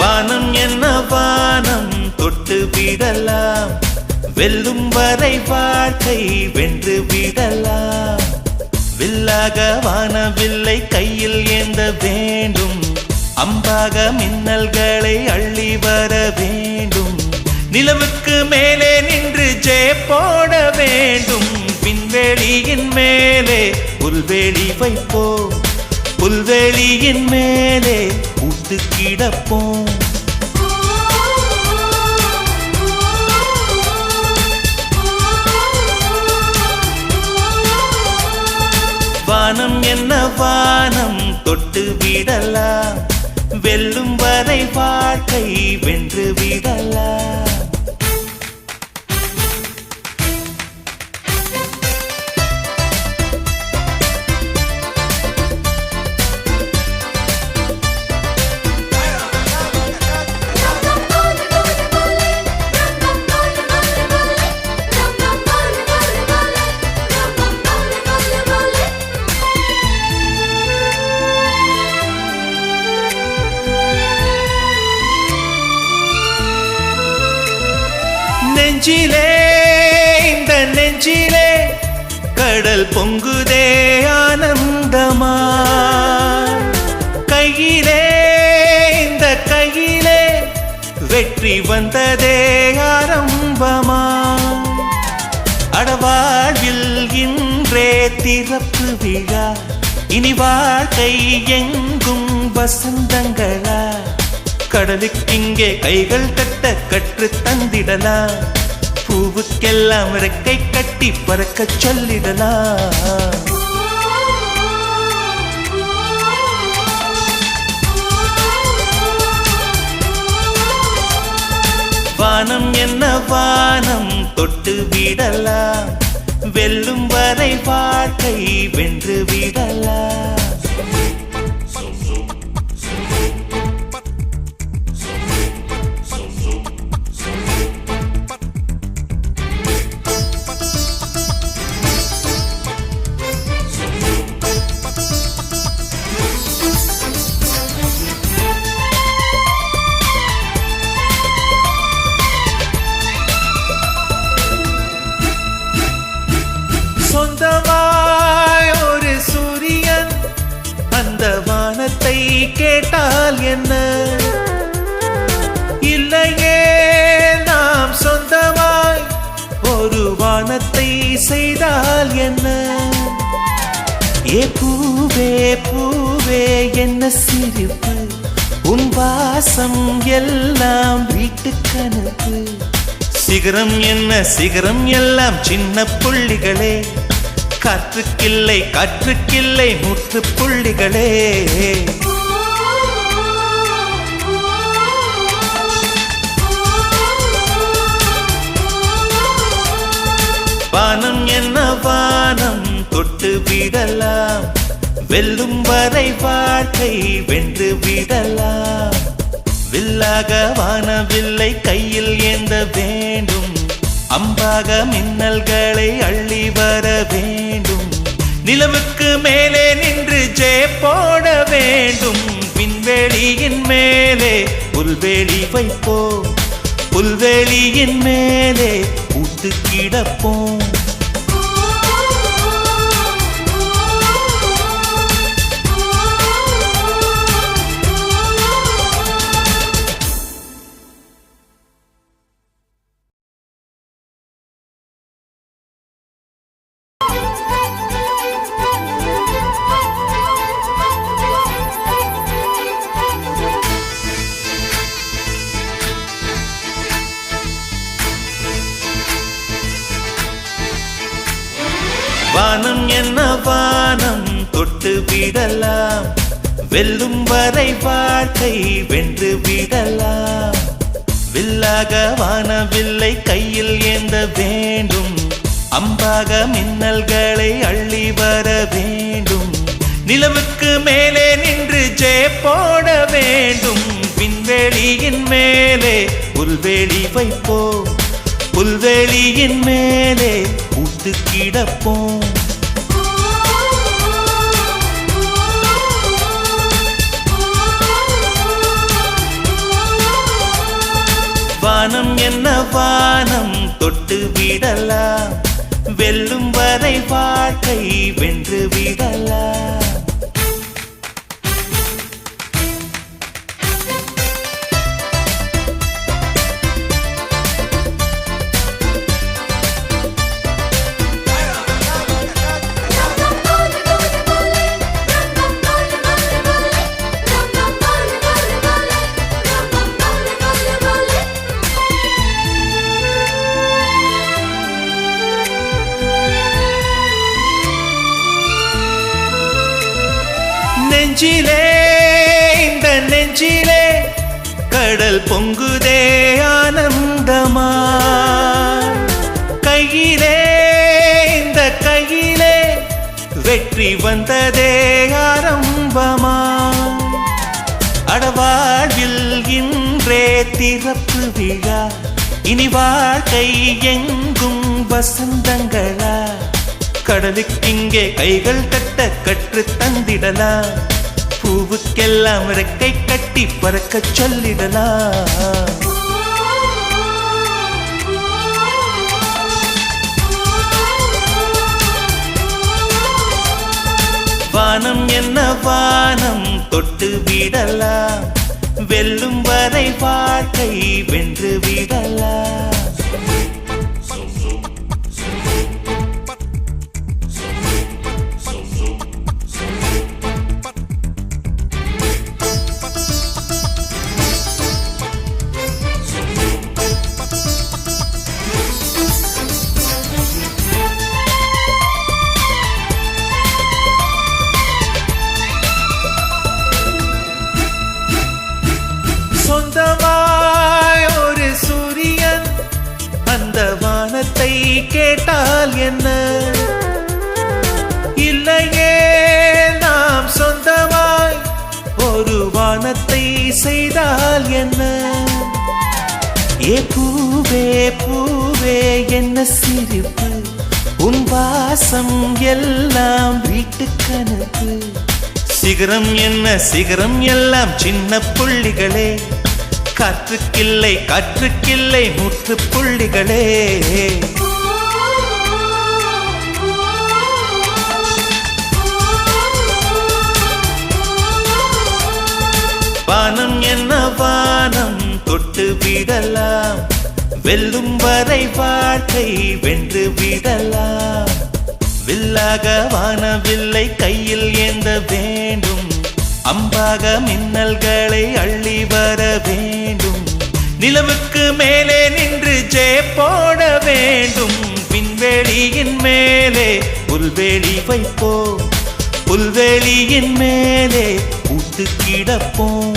வானம் என்ன வானம் தொட்டு விடலாம், வெல்லும் வரை வாழ்க்கை வென்று விடலாம். வில்லாக வானவில்லை கையில் ஏந்த வேண்டும், அம்பாக மின்னல்களை அள்ளி வர வேண்டும். நிலவுக்கு மேலே நின்று ஜெய போட வேண்டும். விண்வெளியின் மேலே புல்வெளி வைப்போம், புல்வெளியின் மேலே பூத்து கிடப்போம். வானம் என்ன வானம் தொட்டு விடலாம், வெல்லும் வரை வாழ்க்கை வென்று விடலாம். நெஞ்சிலே இந்த நெஞ்சிலே கடல் பொங்குதே ஆனந்தமா, கையிலே இந்த கையிலே வெற்றி வந்ததே ஆரம்பமா. அடவாழ்வில் இன்றே திறப்பு விழா, இனி வாழ்க்கை எங்கும் வசந்தங்களா. கடலுக்கிங்கே கைகள் தட்ட கற்று தந்திடலாம், பூவுக்கெல்லாம் இறக்கை கட்டி பறக்க சொல்லிடலாம். வானம் என்ன வானம் தொட்டு விடலாம், வெல்லும் வரை வாழ்க்கை வென்று விடலாம். சொந்தமாய் ஒரு சூரியன் அந்த வானத்தை கேட்டால் என்ன, இல்லையே நாம் சொந்தமாய் ஒரு வானத்தை செய்தால் என்ன. ஏ பூவே பூவே என்ன சிரிப்பு, உன் வாசம் எல்லாம் வீட்டுக்கனுப்பு. சிகரம் என்ன சிகரம் எல்லாம் சின்ன புள்ளிகளே, காற்றுக்கில்லை காற்றுக்கில்லை நூற்று புள்ளிகளே. வானம் என்ன வானம் தொட்டு விடலாம், வெல்லும் வரை வாழ்க்கை வென்று விடலாம். வில்லாக வானவில்லை கையில் ஏந்த வேண்டும், அம்பாக மின்னல்களை அள்ளி வர வேண்டும். நிலவுக்கு மேலே நின்று ஜெய போட வேண்டும். விண்வெளியின் மேலே புல்வெளி வைப்போம், புல்வெளியின் மேலே பூத்து கிடப்போம். வானம் என்ன வானம் தொட்டு விடலாம், வெல்லும் வரை வாழ்க்கை வென்று விடலாம். வில்லாக வானவில்லை கையில் ஏந்த வேண்டும், அம்பாக மின்னல்களை அள்ளி வர வேண்டும். நிலவுக்கு மேலே நின்று ஜெய போட வேண்டும். விண்வெளியின் மேலே புல்வெளி வைப்போம், புல்வெளியின் மேலே பூத்து கிடப்போம். வானம் தொட்டு விடலாம், வெல்லும் வரை வாழ்க்கை வென்று விடலாம். நெஞ்சிலே இந்த நெஞ்சிலே கடல் பொங்குதே ஆனந்தமா, கையிலே இந்த கையிலே வெற்றி வந்ததே ஆரம்பமா. அடவாழ்வில் இன்றே திறப்பு விழா, இனி வாழ்க்கை எங்கும் வசந்தங்களா. கடலுக்கிங்கே கைகள் கட்ட கற்று தந்திடலாம், பூவுக்கெல்லாம் ரெக்கை கட்டி பறக்க சொல்லிடலாம். வானம் என்ன வானம் தொட்டு விடலாம், வெல்லும் வரை வாழ்க்கை வென்று விடலாம். சொந்தமாய் ஒரு சூரியன் அந்த வானத்தை கேட்டால் என்ன, இல்லையே நாம் சொந்தமாய் ஒரு வானத்தை செய்தால் என்ன. ஏ பூவே பூவே என்ன சிரிப்பு, உன் வாசம் எல்லாம் வீட்டு கணக்கு. சிகரம் என்ன சிகரம் எல்லாம் சின்ன புள்ளிகளே, காற்றுக்கில்லை காற்றுக்கில்லை நூற்று புள்ளிகளே. வானம் என்ன வானம் தொட்டு விடலாம், வெல்லும் வரை வாழ்க்கை வென்று விடலாம். வில்லாக வானவில்லை கையில் ஏந்த வேண்டும், அம்பாக மின்னல்களை அள்ளி வர வேண்டும். நிலவுக்கு மேலே நின்று ஜெய போட வேண்டும், விண்வெளியின் மேலே புல்வெளி வைப்போம், புல்வெளியின் மேலே கூட்டு கிடப்போம்.